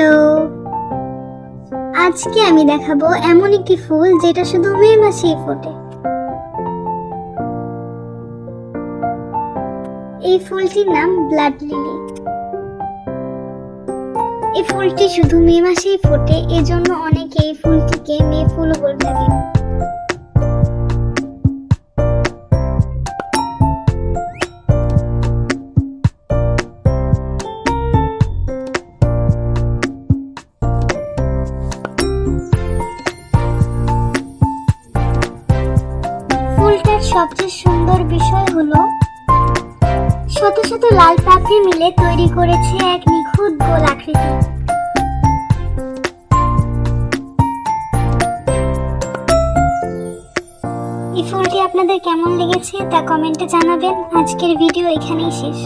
Hello, আজকে আমি দেখাবো এমন একটি ফুল যেটা শুধু মে মাসেই ফোটে। এই ফুলটির নাম ব্লাড লিলি। এই ফুলটি শুধু মে মাসেই ফোটে, এজন্য অনেকে এই ফুলটিকে মে ফুলও বলে থাকে। ফুলটার সবচেয়ে সুন্দর বিষয় হলো শত শত লাল পাপড়ি মিলে তৈরি করেছে এক নিখুঁত গোল আকৃতি। এই ফুলটি আপনাদের কেমন লেগেছে তা কমেন্টে জানাবেন। আজকের ভিডিও এখানেই শেষ।